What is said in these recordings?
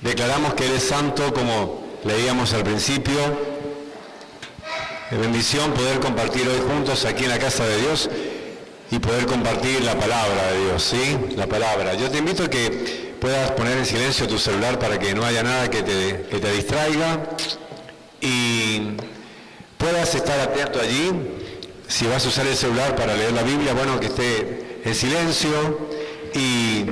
Declaramos que Él es santo, como leíamos al principio. Es bendición poder compartir hoy juntos aquí en la casa de Dios y poder compartir la palabra de Dios, ¿sí? La palabra. Yo te invito a que puedas poner en silencio tu celular para que no haya nada que te distraiga y puedas estar atento allí. Si vas a usar el celular para leer la Biblia, bueno, que esté en silencio y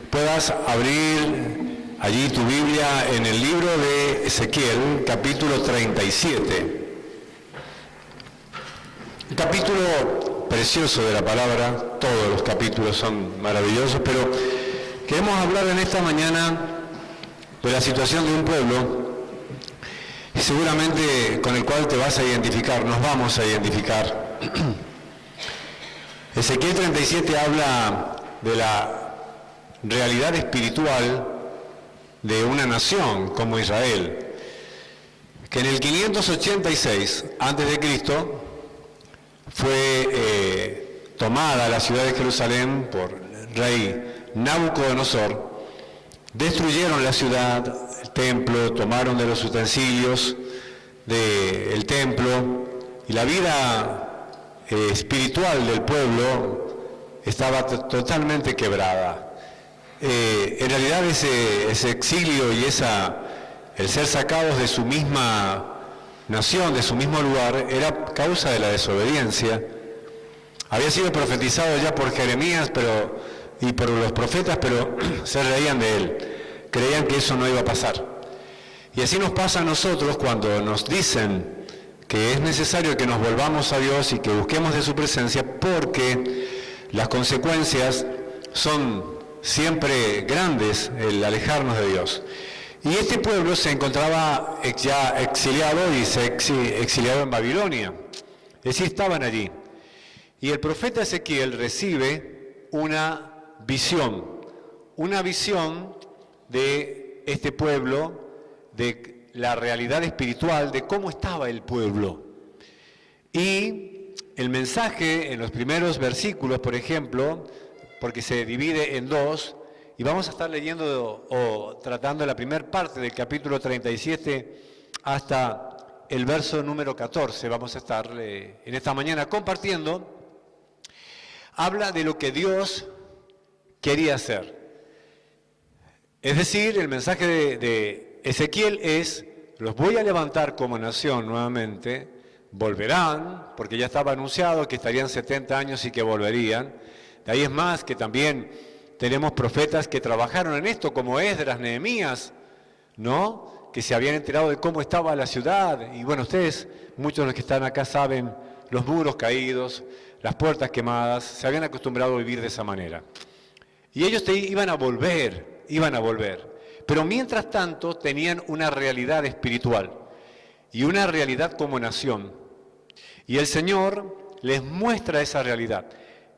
puedas abrir allí tu Biblia en el libro de Ezequiel, capítulo 37. Un capítulo precioso de la palabra, todos los capítulos son maravillosos, pero queremos hablar en esta mañana de la situación de un pueblo, y seguramente con el cual te vas a identificar, nos vamos a identificar. Ezequiel 37 habla de la realidad espiritual de una nación como Israel, que en el 586 a.C. fue tomada la ciudad de Jerusalén por el rey Nabucodonosor. Destruyeron la ciudad, el templo, tomaron de los utensilios del templo y la vida espiritual del pueblo estaba totalmente quebrada. En realidad ese exilio y el ser sacados de su misma nación, de su mismo lugar, era causa de la desobediencia. Había sido profetizado ya por Jeremías y por los profetas, pero se reían de él, creían que eso no iba a pasar. Y así nos pasa a nosotros cuando nos dicen que es necesario que nos volvamos a Dios y que busquemos de su presencia, porque las consecuencias son siempre grandes el alejarnos de Dios. Y este pueblo se encontraba ya exiliado y exiliado en Babilonia. Es decir, estaban allí. Y el profeta Ezequiel recibe una visión de este pueblo, de la realidad espiritual, de cómo estaba el pueblo. Y el mensaje en los primeros versículos, por ejemplo, porque se divide en dos, y vamos a estar leyendo o tratando la primera parte del capítulo 37 hasta el verso número 14. Vamos a estar en esta mañana compartiendo. Habla de lo que Dios quería hacer. Es decir, el mensaje de Ezequiel es: los voy a levantar como nación nuevamente, volverán, porque ya estaba anunciado que estarían 70 años y que volverían. De ahí es más que también tenemos profetas que trabajaron en esto, como Esdras, Nehemías, ¿no? Que se habían enterado de cómo estaba la ciudad. Y bueno, ustedes, muchos de los que están acá saben, los muros caídos, las puertas quemadas, se habían acostumbrado a vivir de esa manera. Y ellos iban a volver. Pero mientras tanto tenían una realidad espiritual y una realidad como nación. Y el Señor les muestra esa realidad.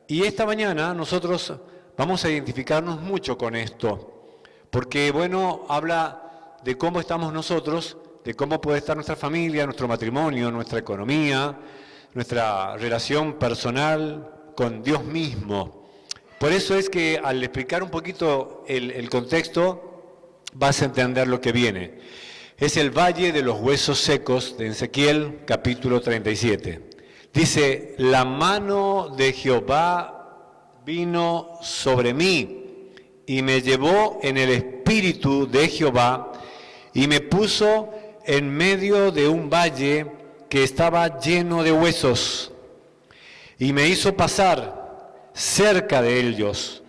Y esta mañana nosotros vamos a identificarnos mucho con esto, porque bueno, habla de cómo estamos nosotros, de cómo puede estar nuestra familia, nuestro matrimonio, nuestra economía, nuestra relación personal con Dios mismo. Por eso es que al explicar un poquito el contexto, vas a entender lo que viene. Es el valle de los huesos secos de Ezequiel, capítulo 37. Dice: la mano de Jehová vino sobre mí y me llevó en el espíritu de Jehová y me puso en medio de un valle que estaba lleno de huesos y me hizo pasar cerca de ellos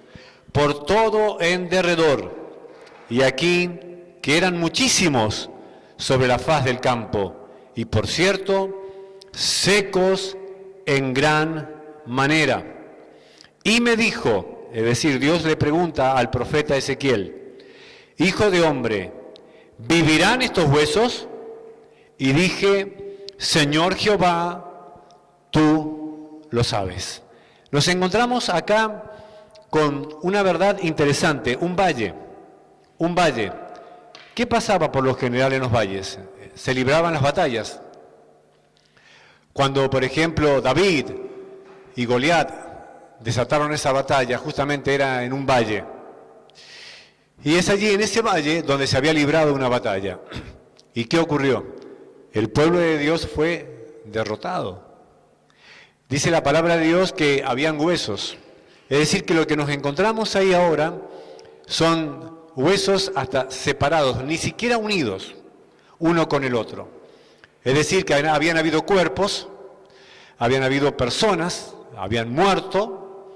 por todo en derredor, y aquí que eran muchísimos sobre la faz del campo, y por cierto, secos en gran manera. Y me dijo, es decir, Dios le pregunta al profeta Ezequiel: hijo de hombre, ¿vivirán estos huesos? Y dije: Señor Jehová, tú lo sabes. Nos encontramos acá con una verdad interesante, un valle. ¿Qué pasaba por lo general en los valles? Se libraban las batallas. Cuando, por ejemplo, David y Goliat desataron esa batalla, justamente era en un valle. Y es allí, en ese valle, donde se había librado una batalla. ¿Y qué ocurrió? El pueblo de Dios fue derrotado. Dice la palabra de Dios que habían huesos. Es decir, que lo que nos encontramos ahí ahora son huesos hasta separados, ni siquiera unidos uno con el otro. Es decir, que habían habido cuerpos, habían habido personas, habían muerto,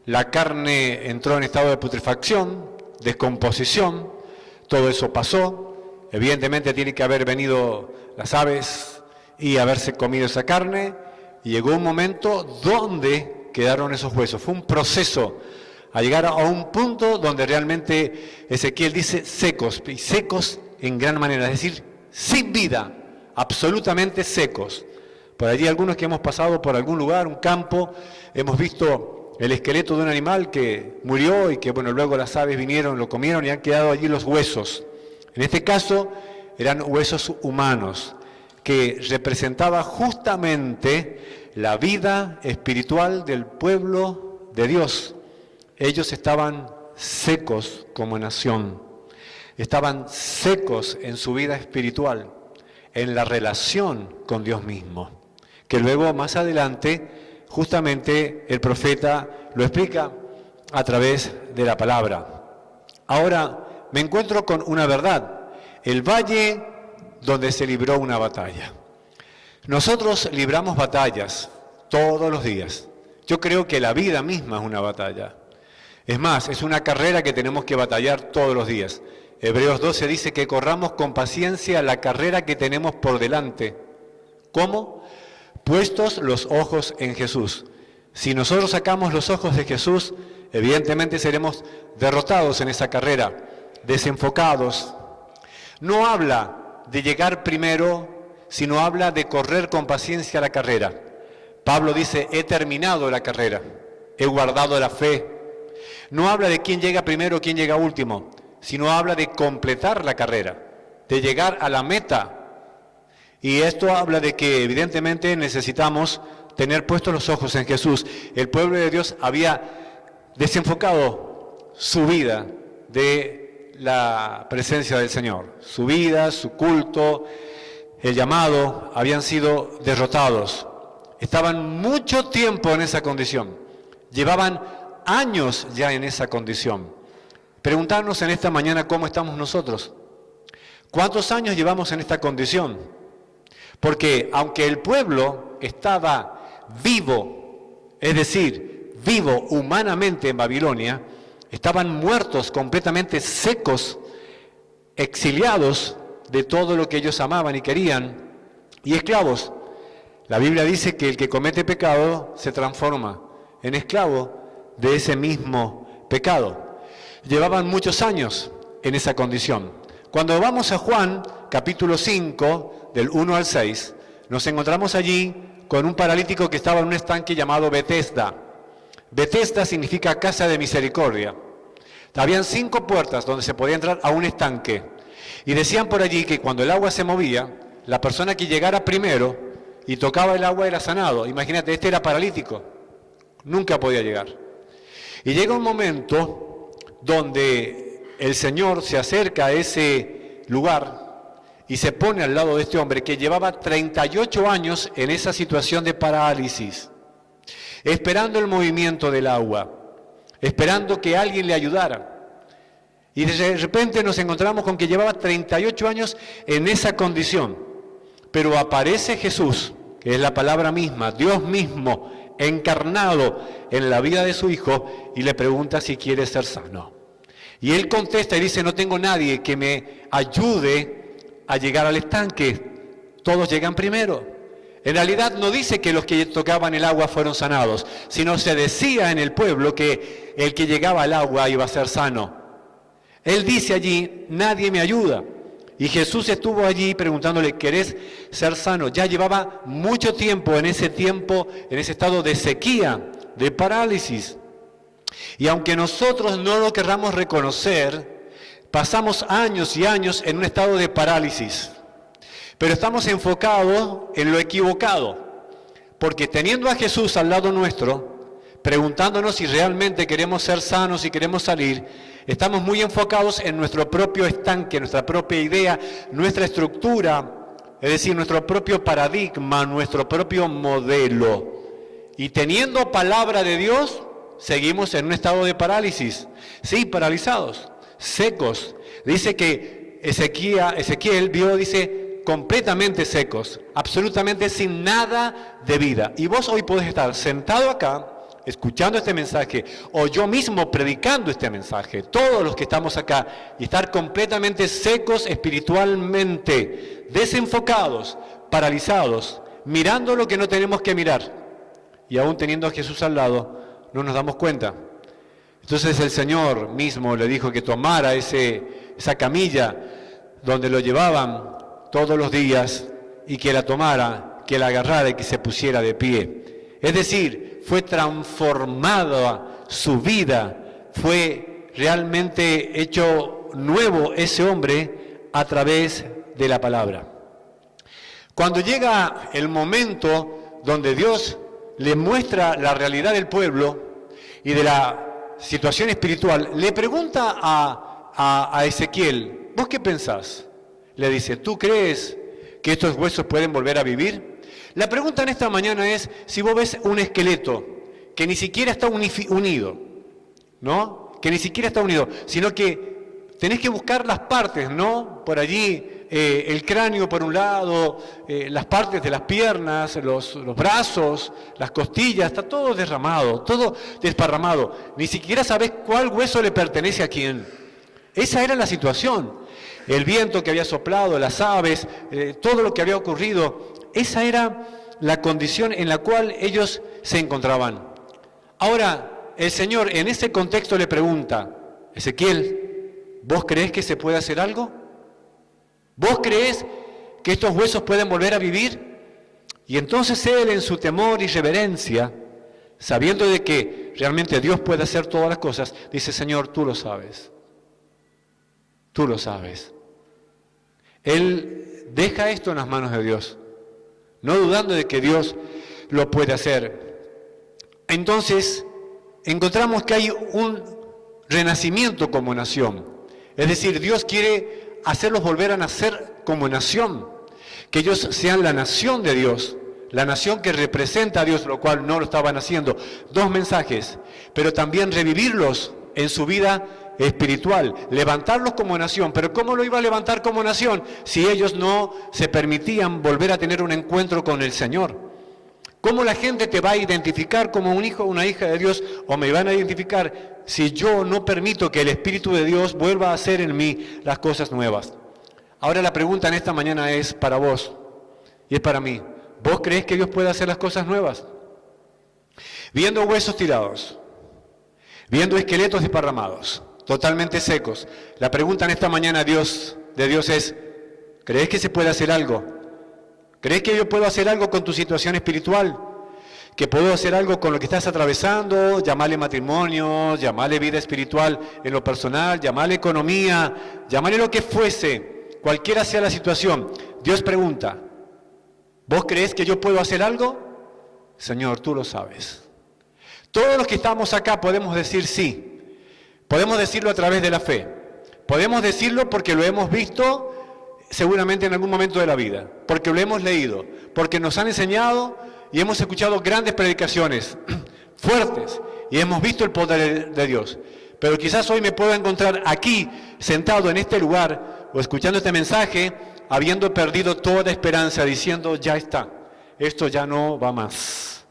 la carne entró en estado de putrefacción, descomposición, todo eso pasó. Evidentemente tiene que haber venido las aves y haberse comido esa carne, y llegó un momento donde quedaron esos huesos. Fue un proceso a llegar a un punto donde realmente Ezequiel dice secos, y secos en gran manera, es decir, sin vida, absolutamente secos. Por allí algunos que hemos pasado por algún lugar, un campo, hemos visto el esqueleto de un animal que murió y que, bueno, luego las aves vinieron, lo comieron y han quedado allí los huesos. En este caso eran huesos humanos, que representaba justamente la vida espiritual del pueblo de Dios. Ellos estaban secos como nación, estaban secos en su vida espiritual, en la relación con Dios mismo, que luego más adelante justamente el profeta lo explica a través de la palabra. Ahora me encuentro con una verdad: el valle donde se libró una batalla. Nosotros libramos batallas todos los días. Yo creo que la vida misma es una batalla. Es más, es una carrera que tenemos que batallar todos los días. Hebreos 12 dice que corramos con paciencia la carrera que tenemos por delante. ¿Cómo? Puestos los ojos en Jesús. Si nosotros sacamos los ojos de Jesús, evidentemente seremos derrotados en esa carrera, desenfocados. No habla de llegar primero, sino habla de correr con paciencia la carrera. Pablo dice, he terminado la carrera, he guardado la fe. No habla de quién llega primero o quién llega último, sino habla de completar la carrera, de llegar a la meta. Y esto habla de que evidentemente necesitamos tener puestos los ojos en Jesús. El pueblo de Dios había desenfocado su vida de la presencia del Señor. Su vida, su culto, el llamado, habían sido derrotados. Estaban mucho tiempo en esa condición. Llevaban años ya en esa condición. Preguntarnos en esta mañana cómo estamos nosotros. ¿Cuántos años llevamos en esta condición? Porque aunque el pueblo estaba vivo, es decir, vivo humanamente en Babilonia, estaban muertos, completamente secos, exiliados de todo lo que ellos amaban y querían, y esclavos. La Biblia dice que el que comete pecado se transforma en esclavo de ese mismo pecado. Llevaban muchos años en esa condición. Cuando vamos a Juan, capítulo 5, del 1 al 6, nos encontramos allí con un paralítico que estaba en un estanque llamado Betesda. Betesda significa casa de misericordia. Habían 5 puertas donde se podía entrar a un estanque. Y decían por allí que cuando el agua se movía, la persona que llegara primero y tocaba el agua era sanado. Imagínate, este era paralítico, nunca podía llegar. Y llega un momento donde el Señor se acerca a ese lugar y se pone al lado de este hombre que llevaba 38 años en esa situación de parálisis, esperando el movimiento del agua, esperando que alguien le ayudara. Y de repente nos encontramos con que llevaba 38 años en esa condición. Pero aparece Jesús, que es la palabra misma, Dios mismo, encarnado en la vida de su Hijo, y le pregunta si quiere ser sano. Y él contesta y dice, no tengo nadie que me ayude a llegar al estanque. Todos llegan primero. En realidad no dice que los que tocaban el agua fueron sanados, sino se decía en el pueblo que el que llegaba al agua iba a ser sano. Él dice allí, nadie me ayuda. Y Jesús estuvo allí preguntándole, ¿querés ser sano? Ya llevaba mucho tiempo, en ese estado de sequía, de parálisis. Y aunque nosotros no lo querramos reconocer, pasamos años y años en un estado de parálisis. Pero estamos enfocados en lo equivocado, porque teniendo a Jesús al lado nuestro, preguntándonos si realmente queremos ser sanos y queremos salir, Estamos muy enfocados en nuestro propio estanque, nuestra propia idea, nuestra estructura, es decir, nuestro propio paradigma, nuestro propio modelo. Y teniendo palabra de Dios, seguimos en un estado de parálisis. Sí, paralizados, secos. Dice que Ezequiel vio, dice, completamente secos, absolutamente sin nada de vida. Y vos hoy podés estar sentado acá, escuchando este mensaje, o yo mismo predicando este mensaje, todos los que estamos acá, y estar completamente secos espiritualmente, desenfocados, paralizados, mirando lo que no tenemos que mirar. Y aún teniendo a Jesús al lado, no nos damos cuenta. Entonces el Señor mismo le dijo que tomara esa camilla donde lo llevaban todos los días y que la tomara, que la agarrara y que se pusiera de pie. Es decir, fue transformada su vida, fue realmente hecho nuevo ese hombre a través de la palabra. Cuando llega el momento donde Dios le muestra la realidad del pueblo y de la situación espiritual, le pregunta a Ezequiel, ¿vos qué pensás? Le dice, ¿tú crees que estos huesos pueden volver a vivir? La pregunta en esta mañana es, si vos ves un esqueleto que ni siquiera está unido, ¿no? Que ni siquiera está unido, sino que tenés que buscar las partes, ¿no? Por allí, el cráneo por un lado, las partes de las piernas, los brazos, las costillas, está todo derramado, todo desparramado. Ni siquiera sabés cuál hueso le pertenece a quién. Esa era la situación. El viento que había soplado, las aves, todo lo que había ocurrido, esa era la condición en la cual ellos se encontraban. Ahora, el Señor en ese contexto le pregunta, Ezequiel, ¿vos creés que se puede hacer algo? ¿Vos creés que estos huesos pueden volver a vivir? Y entonces él, en su temor y reverencia, sabiendo de que realmente Dios puede hacer todas las cosas, dice, Señor, tú lo sabes. Tú lo sabes. Él deja esto en las manos de Dios, no dudando de que Dios lo puede hacer. Entonces, encontramos que hay un renacimiento como nación. Es decir, Dios quiere hacerlos volver a nacer como nación, que ellos sean la nación de Dios, la nación que representa a Dios, lo cual no lo estaban haciendo. Dos mensajes, pero también revivirlos en su vida espiritual, levantarlos como nación. Pero ¿cómo lo iba a levantar como nación si ellos no se permitían volver a tener un encuentro con el Señor? ¿Cómo la gente te va a identificar como un hijo o una hija de Dios, o me van a identificar si yo no permito que el Espíritu de Dios vuelva a hacer en mí las cosas nuevas? Ahora la pregunta en esta mañana es para vos y es para mí. ¿Vos creés que Dios puede hacer las cosas nuevas? Viendo huesos tirados, viendo esqueletos desparramados, totalmente secos, la pregunta en esta mañana de Dios es, ¿creés que se puede hacer algo? ¿Crees que yo puedo hacer algo con tu situación espiritual? ¿Que puedo hacer algo con lo que estás atravesando? Llamarle matrimonio, llamarle vida espiritual en lo personal, llamarle economía, llamarle lo que fuese, cualquiera sea la situación. Dios pregunta, ¿vos crees que yo puedo hacer algo? Señor, tú lo sabes. Todos los que estamos acá podemos decir sí. Podemos decirlo a través de la fe. Podemos decirlo porque lo hemos visto seguramente en algún momento de la vida, porque lo hemos leído, porque nos han enseñado y hemos escuchado grandes predicaciones fuertes y hemos visto el poder de Dios. Pero quizás hoy me puedo encontrar aquí, sentado en este lugar, o escuchando este mensaje, habiendo perdido toda esperanza, diciendo, ya está, esto ya no va más.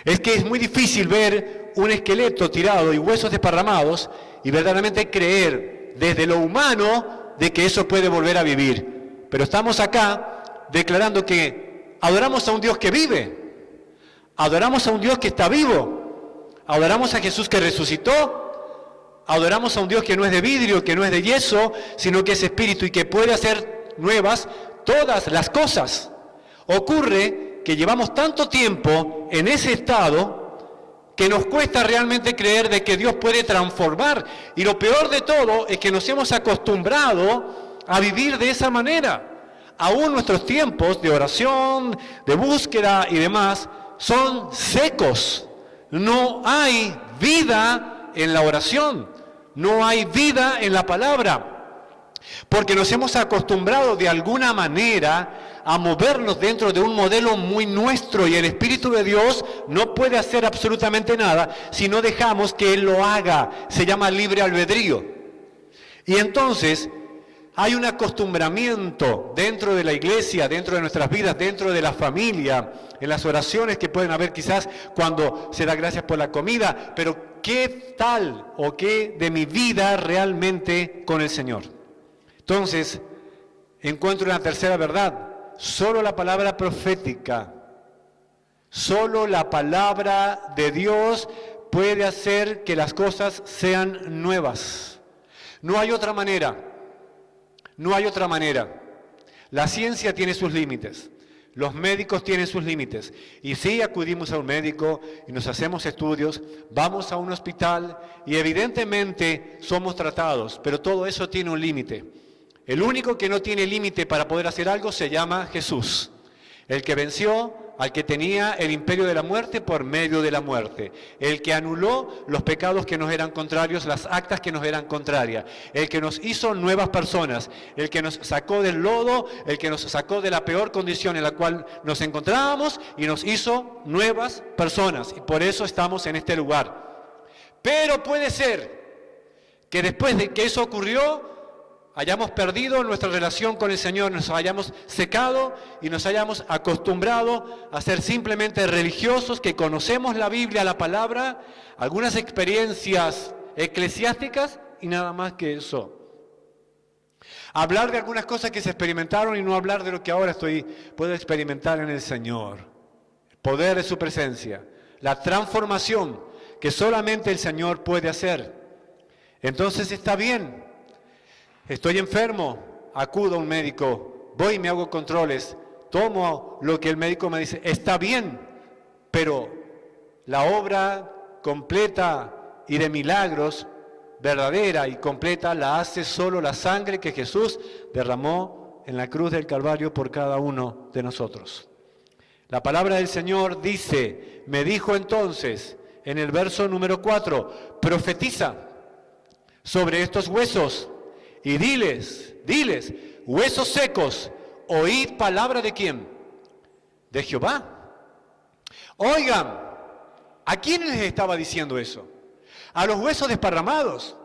Es que es muy difícil ver un esqueleto tirado y huesos desparramados y verdaderamente creer desde lo humano de que eso puede volver a vivir. Pero estamos acá declarando que adoramos a un Dios que vive, adoramos a un Dios que está vivo, adoramos a Jesús que resucitó, adoramos a un Dios que no es de vidrio, que no es de yeso, sino que es espíritu y que puede hacer nuevas todas las cosas. Ocurre que llevamos tanto tiempo en ese estado que nos cuesta realmente creer de que Dios puede transformar. Y lo peor de todo es que nos hemos acostumbrado a vivir de esa manera. Aún nuestros tiempos de oración, de búsqueda y demás son secos. No hay vida en la oración. No hay vida en la palabra. Porque nos hemos acostumbrado de alguna manera a movernos dentro de un modelo muy nuestro y el Espíritu de Dios no puede hacer absolutamente nada si no dejamos que Él lo haga. Se llama libre albedrío. Y entonces hay un acostumbramiento dentro de la iglesia, dentro de nuestras vidas, dentro de la familia, en las oraciones que pueden haber quizás cuando se da gracias por la comida, pero ¿qué tal o qué de mi vida realmente con el Señor? Entonces, encuentro una tercera verdad. Solo la palabra profética, solo la palabra de Dios puede hacer que las cosas sean nuevas. No hay otra manera. No hay otra manera. La ciencia tiene sus límites. Los médicos tienen sus límites. Y sí, acudimos a un médico y nos hacemos estudios, vamos a un hospital y evidentemente somos tratados, pero todo eso tiene un límite. El único que no tiene límite para poder hacer algo se llama Jesús, el que venció al que tenía el imperio de la muerte por medio de la muerte, el que anuló los pecados que nos eran contrarios, las actas que nos eran contrarias, el que nos hizo nuevas personas, el que nos sacó del lodo, el que nos sacó de la peor condición en la cual nos encontrábamos y nos hizo nuevas personas. Y por eso estamos en este lugar. Pero puede ser que después de que eso ocurrió, hayamos perdido nuestra relación con el Señor, nos hayamos secado y nos hayamos acostumbrado a ser simplemente religiosos que conocemos la Biblia, la palabra, algunas experiencias eclesiásticas y nada más que eso. Hablar de algunas cosas que se experimentaron y no hablar de lo que ahora puedo experimentar en el Señor. El poder de su presencia, la transformación que solamente el Señor puede hacer. Entonces está bien. Estoy enfermo, acudo a un médico, voy y me hago controles, tomo lo que el médico me dice, está bien, pero la obra completa y de milagros, verdadera y completa, la hace solo la sangre que Jesús derramó en la cruz del Calvario por cada uno de nosotros. La palabra del Señor dice, me dijo entonces, en el verso número 4, profetiza sobre estos huesos, y diles, huesos secos, oíd palabra de ¿quién? De Jehová. Oigan, ¿a quiénes les estaba diciendo eso? A los huesos desparramados.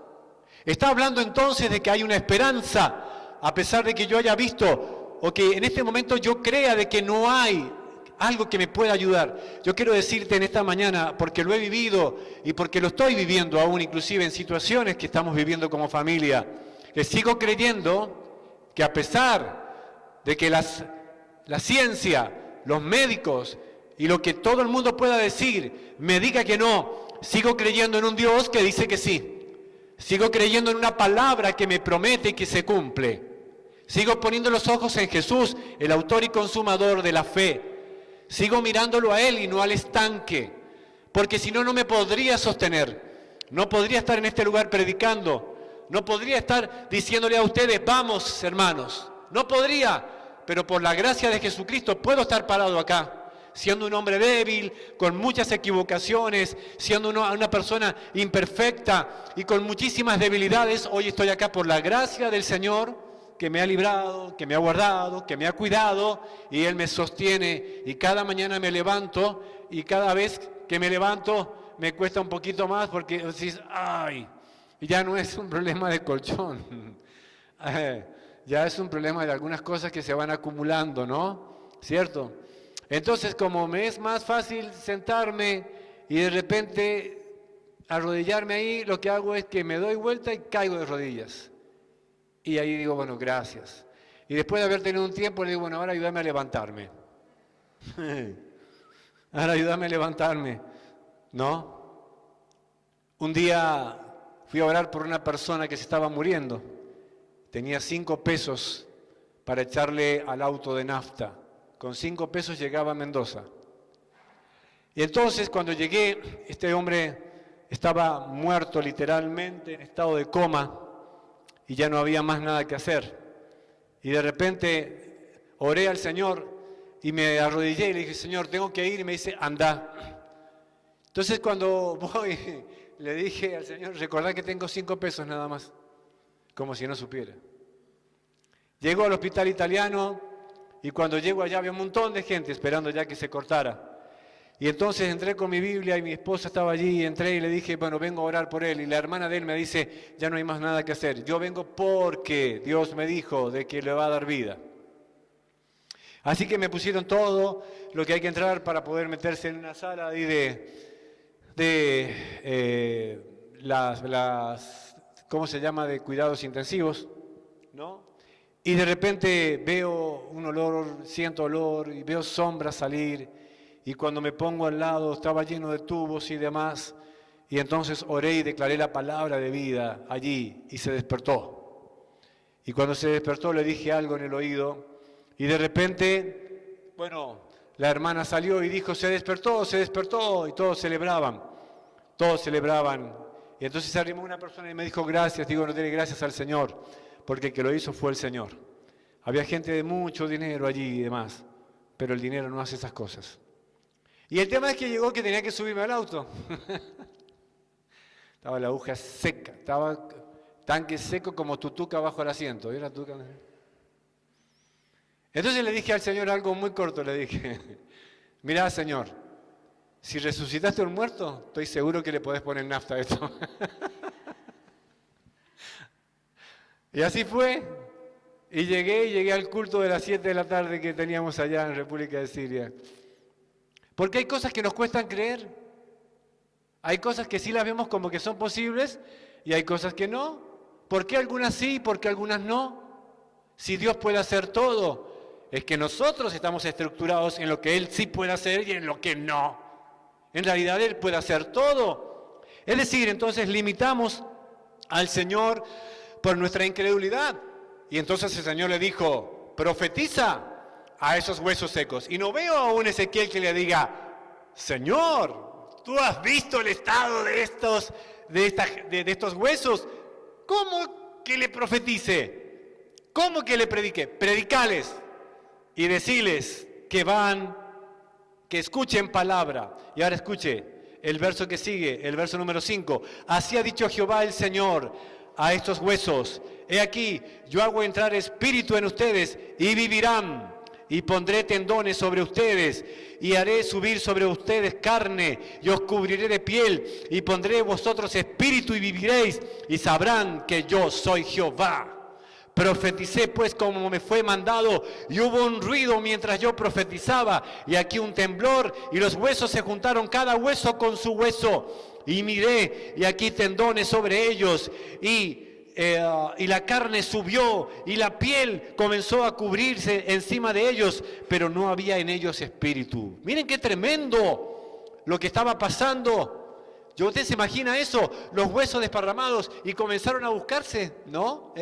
Está hablando entonces de que hay una esperanza, a pesar de que yo haya visto, o que en este momento yo crea de que no hay algo que me pueda ayudar. Yo quiero decirte en esta mañana, porque lo he vivido y porque lo estoy viviendo aún, inclusive en situaciones que estamos viviendo como familia, que sigo creyendo que a pesar de que la ciencia, los médicos y lo que todo el mundo pueda decir me diga que no, sigo creyendo en un Dios que dice que sí. Sigo creyendo en una palabra que me promete y que se cumple. Sigo poniendo los ojos en Jesús, el autor y consumador de la fe. Sigo mirándolo a Él y no al estanque, porque si no, no me podría sostener. No podría estar en este lugar predicando. No podría estar diciéndole a ustedes, vamos hermanos, no podría, pero por la gracia de Jesucristo puedo estar parado acá, siendo un hombre débil, con muchas equivocaciones, siendo una persona imperfecta y con muchísimas debilidades. Hoy estoy acá por la gracia del Señor, que me ha librado, que me ha guardado, que me ha cuidado, y Él me sostiene, y cada mañana me levanto, y cada vez que me levanto me cuesta un poquito más, porque decís, ¡ay! Y ya no es un problema de colchón, ya es un problema de algunas cosas que se van acumulando, ¿no? ¿Cierto? Entonces, como me es más fácil sentarme y de repente arrodillarme ahí, lo que hago es que me doy vuelta y caigo de rodillas. Y ahí digo, bueno, gracias. Y después de haber tenido un tiempo, le digo, bueno, ahora ayúdame a levantarme. Ahora ayúdame a levantarme, ¿no? Un día fui a orar por una persona que se estaba muriendo. Tenía 5 pesos para echarle al auto de nafta. Con 5 pesos llegaba a Mendoza. Y entonces cuando llegué, este hombre estaba muerto literalmente, en estado de coma, y ya no había más nada que hacer. Y de repente oré al Señor y me arrodillé y le dije, Señor, tengo que ir, y me dice, anda. Entonces cuando voy, le dije al Señor, recordá que tengo 5 pesos nada más, como si no supiera. Llego al hospital italiano y cuando llego allá había un montón de gente esperando ya que se cortara. Y entonces entré con mi Biblia y mi esposa estaba allí y entré y le dije, bueno, vengo a orar por él. Y la hermana de él me dice, ya no hay más nada que hacer. Yo vengo porque Dios me dijo de que le va a dar vida. Así que me pusieron todo lo que hay que entrar para poder meterse en una sala ahí ¿cómo se llama? De cuidados intensivos, ¿no? Y de repente veo un olor, siento olor y veo sombras salir. Y cuando me pongo al lado estaba lleno de tubos y demás. Y entonces oré y declaré la palabra de vida allí y se despertó. Y cuando se despertó le dije algo en el oído. Y de repente, bueno, la hermana salió y dijo, se despertó, y todos celebraban. Y entonces se arrimó una persona y me dijo, gracias, digo, no tiene gracias al Señor, porque el que lo hizo fue el Señor. Había gente de mucho dinero allí y demás, pero el dinero no hace esas cosas. Y el tema es que llegó que tenía que subirme al auto. Estaba la aguja seca, estaba tanque seco como tutuca bajo el asiento. ¿Vio la tutuca? Entonces le dije al Señor algo muy corto, le dije, mirá, Señor, si resucitaste a un muerto, estoy seguro que le podés poner nafta a esto. Y así fue, y llegué al culto de las 7 de la tarde que teníamos allá en República de Siria. Porque hay cosas que nos cuestan creer, hay cosas que sí las vemos como que son posibles y hay cosas que no. ¿Por qué algunas sí y por qué algunas no? Si Dios puede hacer todo, es que nosotros estamos estructurados en lo que Él sí puede hacer y en lo que no. En realidad Él puede hacer todo. Es decir, entonces limitamos al Señor por nuestra incredulidad. Y entonces el Señor le dijo, profetiza a esos huesos secos. Y no veo a un Ezequiel que le diga, Señor, ¿tú has visto el estado de estos huesos? ¿Cómo que le profetice? ¿Cómo que le predique? Predicales y deciles que escuchen palabra. Y ahora escuche el verso que sigue, el verso número 5. Así ha dicho Jehová el Señor a estos huesos. He aquí, yo hago entrar espíritu en ustedes y vivirán. Y pondré tendones sobre ustedes, y haré subir sobre ustedes carne, y os cubriré de piel, y pondré vosotros espíritu y viviréis, y sabrán que yo soy Jehová. Profeticé pues como me fue mandado, y hubo un ruido mientras yo profetizaba, y aquí un temblor, y los huesos se juntaron cada hueso con su hueso, y miré, y aquí tendones sobre ellos, y la carne subió y la piel comenzó a cubrirse encima de ellos, pero no había en ellos espíritu. Miren qué tremendo lo que estaba pasando. ¿Usted se imagina eso? Los huesos desparramados y comenzaron a buscarse, ¿no?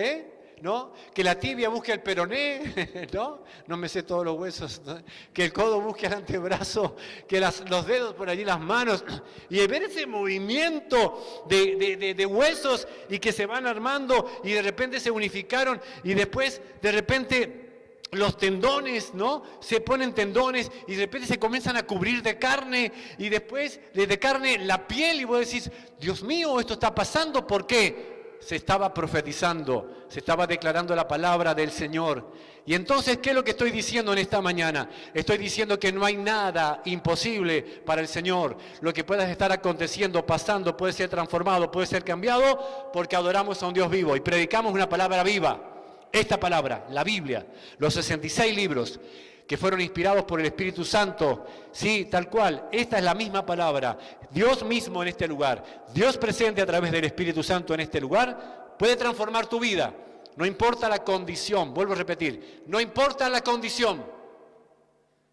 ¿No? Que la tibia busque el peroné, ¿no? No me sé todos los huesos, ¿no? Que el codo busque el antebrazo, que los dedos por allí, las manos, y ver ese movimiento de huesos y que se van armando y de repente se unificaron y después de repente los tendones, ¿no? Se ponen tendones y de repente se comienzan a cubrir de carne y después de carne la piel y vos decís, Dios mío, esto está pasando, ¿por qué? Se estaba profetizando, se estaba declarando la palabra del Señor. Y entonces, ¿qué es lo que estoy diciendo en esta mañana? Estoy diciendo que no hay nada imposible para el Señor. Lo que pueda estar aconteciendo, pasando, puede ser transformado, puede ser cambiado, porque adoramos a un Dios vivo y predicamos una palabra viva. Esta palabra, la Biblia, los 66 libros que fueron inspirados por el Espíritu Santo, sí, tal cual, esta es la misma palabra. Dios mismo en este lugar, Dios presente a través del Espíritu Santo en este lugar, puede transformar tu vida. No importa la condición, vuelvo a repetir, no importa la condición.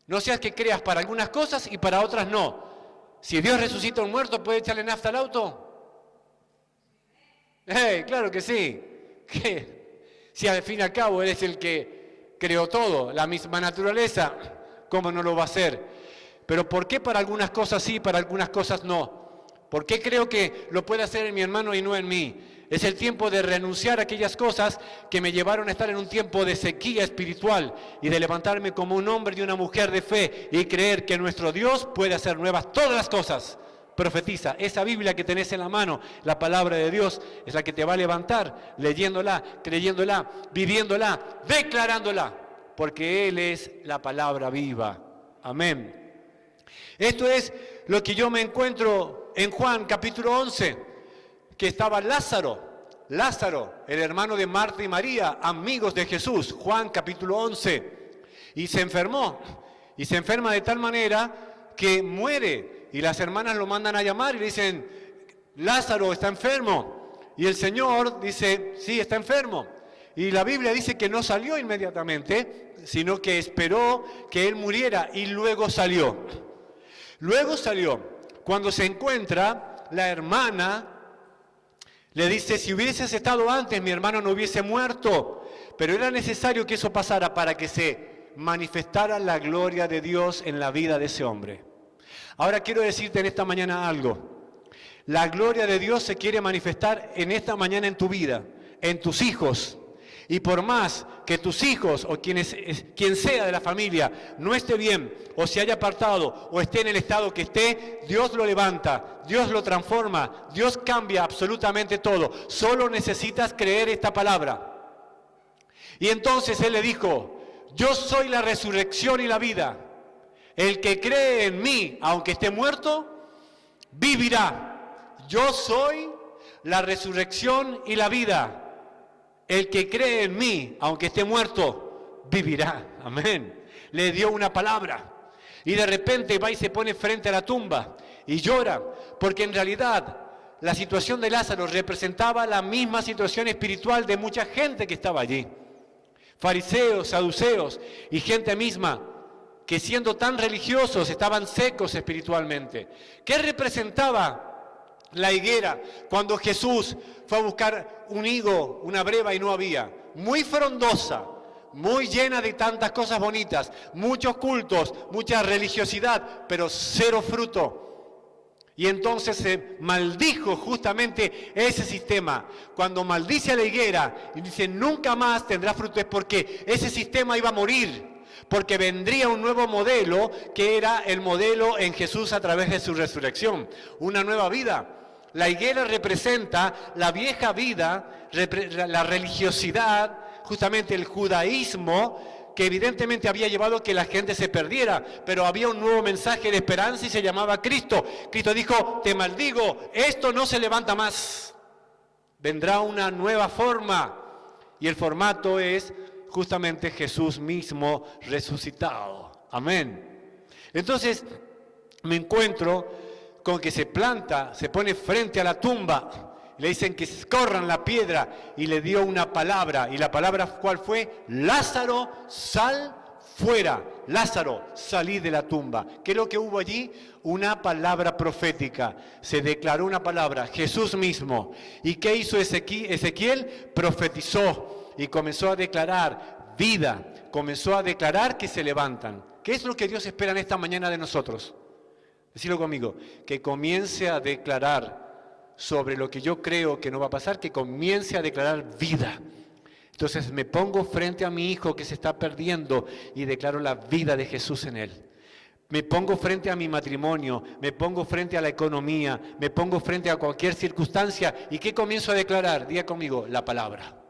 No seas que creas para algunas cosas y para otras no. Si Dios resucita a un muerto, ¿puede echarle nafta al auto? Claro que sí. Si al fin y al cabo Él es el que creó todo, la misma naturaleza, ¿cómo no lo va a hacer? Pero ¿por qué para algunas cosas sí, para algunas cosas no? ¿Por qué creo que lo puede hacer en mi hermano y no en mí? Es el tiempo de renunciar a aquellas cosas que me llevaron a estar en un tiempo de sequía espiritual y de levantarme como un hombre y una mujer de fe y creer que nuestro Dios puede hacer nuevas todas las cosas profetiza. Esa Biblia que tenés en la mano, la palabra de Dios, es la que te va a levantar, leyéndola, creyéndola, viviéndola, declarándola, porque Él es la palabra viva. Amén. Esto es lo que yo me encuentro en Juan capítulo 11, que estaba Lázaro, el hermano de Marta y María, amigos de Jesús, Juan capítulo 11, y se enfermó, y se enferma de tal manera que muere, y las hermanas lo mandan a llamar y le dicen, Lázaro está enfermo, y el Señor dice, sí, está enfermo, y la Biblia dice que no salió inmediatamente, sino que esperó que él muriera, y luego salió. Cuando se encuentra, la hermana le dice, si hubieses estado antes, mi hermano no hubiese muerto. Pero era necesario que eso pasara para que se manifestara la gloria de Dios en la vida de ese hombre. Ahora quiero decirte en esta mañana algo. La gloria de Dios se quiere manifestar en esta mañana en tu vida, en tus hijos. Y por más que tus hijos o quien sea de la familia no esté bien o se haya apartado o esté en el estado que esté, Dios lo levanta, Dios lo transforma, Dios cambia absolutamente todo. Solo necesitas creer esta palabra. Y entonces Él le dijo, yo soy la resurrección y la vida. El que cree en mí, aunque esté muerto, vivirá. Yo soy la resurrección y la vida. El que cree en mí, aunque esté muerto, vivirá. Amén. Le dio una palabra. Y de repente va y se pone frente a la tumba y llora, porque en realidad la situación de Lázaro representaba la misma situación espiritual de mucha gente que estaba allí. Fariseos, saduceos y gente misma que siendo tan religiosos estaban secos espiritualmente. ¿Qué representaba la higuera cuando Jesús fue a buscar un higo, una breva y no había? Muy frondosa, muy llena de tantas cosas bonitas, muchos cultos, mucha religiosidad, pero cero fruto. Y entonces se maldijo justamente ese sistema. Cuando maldice a la higuera y dice nunca más tendrá fruto, es porque ese sistema iba a morir. Porque vendría un nuevo modelo que era el modelo en Jesús a través de su resurrección. Una nueva vida. La higuera representa la vieja vida, la religiosidad, justamente el judaísmo, que evidentemente había llevado a que la gente se perdiera, pero había un nuevo mensaje de esperanza y se llamaba Cristo. Cristo dijo, te maldigo, esto no se levanta más. Vendrá una nueva forma y el formato es justamente Jesús mismo resucitado. Amén. Entonces me encuentro con que se planta, se pone frente a la tumba, le dicen que escorran la piedra y le dio una palabra. ¿Y la palabra cuál fue? Lázaro, sal fuera. Lázaro, salí de la tumba. ¿Qué es lo que hubo allí? Una palabra profética. Se declaró una palabra, Jesús mismo. ¿Y qué hizo Ezequiel? Profetizó y comenzó a declarar vida. Comenzó a declarar que se levantan. ¿Qué es lo que Dios espera en esta mañana de nosotros? Decilo conmigo, que comience a declarar sobre lo que yo creo que no va a pasar, que comience a declarar vida. Entonces me pongo frente a mi hijo que se está perdiendo y declaro la vida de Jesús en él. Me pongo frente a mi matrimonio, me pongo frente a la economía, me pongo frente a cualquier circunstancia. ¿Y qué comienzo a declarar? Diga conmigo, la palabra.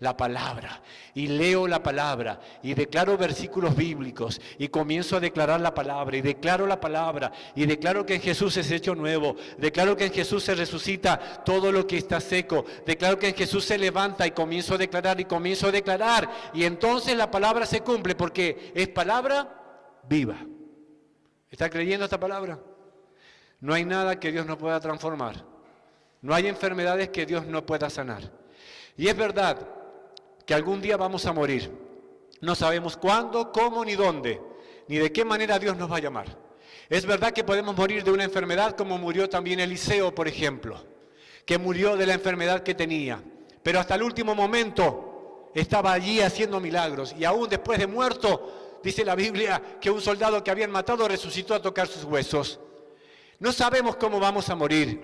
La palabra, y leo la palabra y declaro versículos bíblicos y comienzo a declarar la palabra y declaro la palabra y declaro que en Jesús es hecho nuevo, declaro que en Jesús se resucita todo lo que está seco, declaro que en Jesús se levanta y comienzo a declarar y entonces la palabra se cumple porque es palabra viva. ¿Está creyendo esta palabra? No hay nada que Dios no pueda transformar, no hay enfermedades que Dios no pueda sanar. Y es verdad que algún día vamos a morir. No sabemos cuándo, cómo, ni dónde, ni de qué manera Dios nos va a llamar. Es verdad que podemos morir de una enfermedad como murió también Eliseo, por ejemplo, que murió de la enfermedad que tenía. Pero hasta el último momento estaba allí haciendo milagros. Y aún después de muerto, dice la Biblia, que un soldado que habían matado resucitó a tocar sus huesos. No sabemos cómo vamos a morir,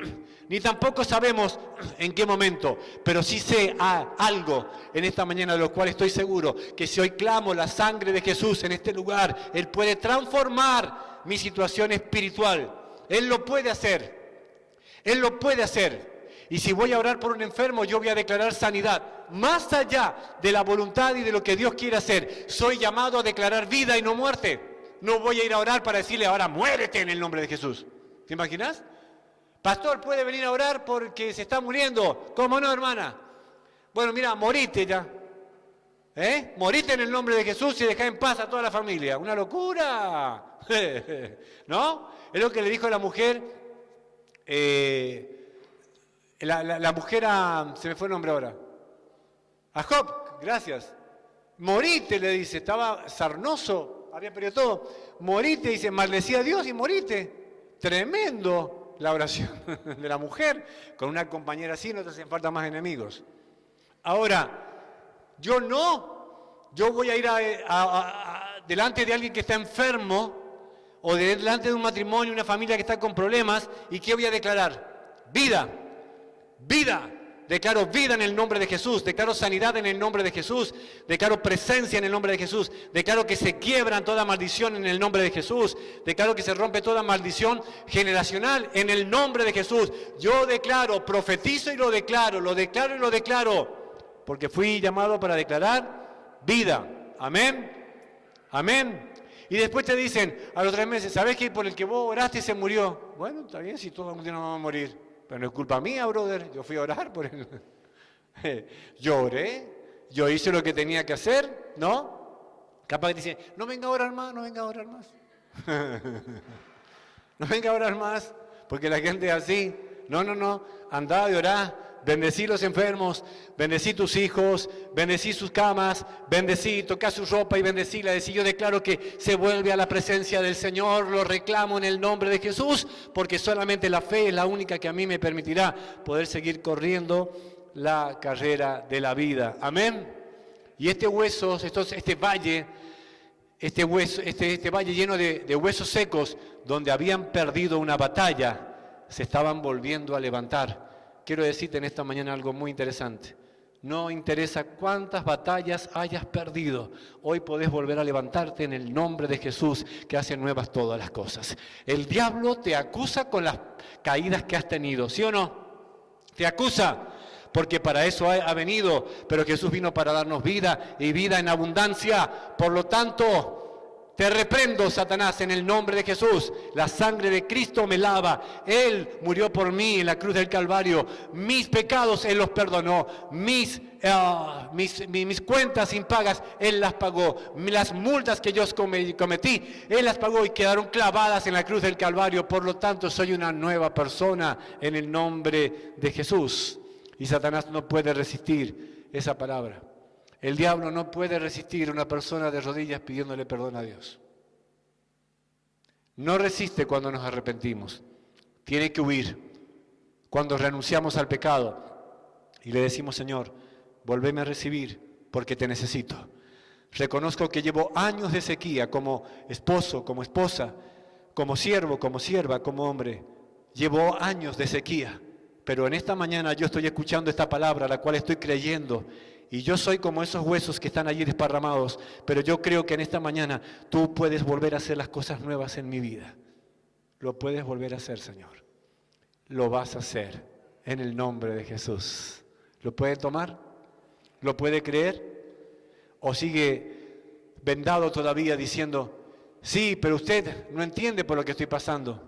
ni tampoco sabemos en qué momento, pero sí sé algo en esta mañana de lo cual estoy seguro, que si hoy clamo la sangre de Jesús en este lugar, Él puede transformar mi situación espiritual. Él lo puede hacer. Él lo puede hacer. Y si voy a orar por un enfermo, yo voy a declarar sanidad. Más allá de la voluntad y de lo que Dios quiere hacer, soy llamado a declarar vida y no muerte. No voy a ir a orar para decirle ahora muérete en el nombre de Jesús. ¿Te imaginas? Pastor, ¿puede venir a orar porque se está muriendo? ¿Cómo no, hermana? Bueno, mira, morite ya. Morite en el nombre de Jesús y deja en paz a toda la familia. ¡Una locura! ¿No? Es lo que le dijo la mujer. La mujer se me fue el nombre ahora. A Job, gracias. Morite, le dice, estaba sarnoso, había perdido todo. Morite, dice, maldecía a Dios y morite. Tremendo la oración de la mujer. Con una compañera así no te hacen falta más enemigos. Ahora, yo voy a ir delante de alguien que está enfermo o delante de un matrimonio, una familia que está con problemas, ¿y qué voy a declarar? Vida, vida. Declaro vida en el nombre de Jesús, declaro sanidad en el nombre de Jesús, declaro presencia en el nombre de Jesús, declaro que se quiebran toda maldición en el nombre de Jesús, declaro que se rompe toda maldición generacional en el nombre de Jesús. Yo declaro, profetizo y lo declaro, porque fui llamado para declarar vida. Amén, amén. Y después te dicen a los 3 meses, ¿sabes que por el que vos oraste se murió? Bueno, está bien, si todo el mundo no va a morir. Pero no es culpa mía, brother. Yo fui a orar por él. Yo oré, yo hice lo que tenía que hacer, ¿no? Capaz que dicen, no venga a orar más, no venga a orar más. No venga a orar más, porque la gente es así. No, andá y orá. Bendecí los enfermos, bendecí tus hijos, bendecí sus camas, bendecí, toca su ropa y bendecíla. Decí, yo declaro que se vuelve a la presencia del Señor, lo reclamo en el nombre de Jesús, porque solamente la fe es la única que a mí me permitirá poder seguir corriendo la carrera de la vida. Amén. Y este valle lleno de huesos secos, donde habían perdido una batalla, se estaban volviendo a levantar. Quiero decirte en esta mañana algo muy interesante. No interesa cuántas batallas hayas perdido, hoy podés volver a levantarte en el nombre de Jesús, que hace nuevas todas las cosas. El diablo te acusa con las caídas que has tenido, ¿sí o no? Te acusa, porque para eso ha venido, pero Jesús vino para darnos vida y vida en abundancia. Por lo tanto, te reprendo, Satanás, en el nombre de Jesús. La sangre de Cristo me lava. Él murió por mí en la cruz del Calvario. Mis pecados Él los perdonó. Mis cuentas impagas Él las pagó. Las multas que yo cometí, Él las pagó y quedaron clavadas en la cruz del Calvario. Por lo tanto, soy una nueva persona en el nombre de Jesús. Y Satanás no puede resistir esa palabra. El diablo no puede resistir a una persona de rodillas pidiéndole perdón a Dios. No resiste cuando nos arrepentimos. Tiene que huir. Cuando renunciamos al pecado y le decimos, Señor, volveme a recibir porque te necesito. Reconozco que llevo años de sequía como esposo, como esposa, como siervo, como sierva, como hombre. Llevo años de sequía, pero en esta mañana yo estoy escuchando esta palabra, la cual estoy creyendo. Y yo soy como esos huesos que están allí desparramados, pero yo creo que en esta mañana tú puedes volver a hacer las cosas nuevas en mi vida. Lo puedes volver a hacer, Señor. Lo vas a hacer en el nombre de Jesús. ¿Lo puede tomar? ¿Lo puede creer? ¿O sigue vendado todavía diciendo, sí, pero usted no entiende por lo que estoy pasando?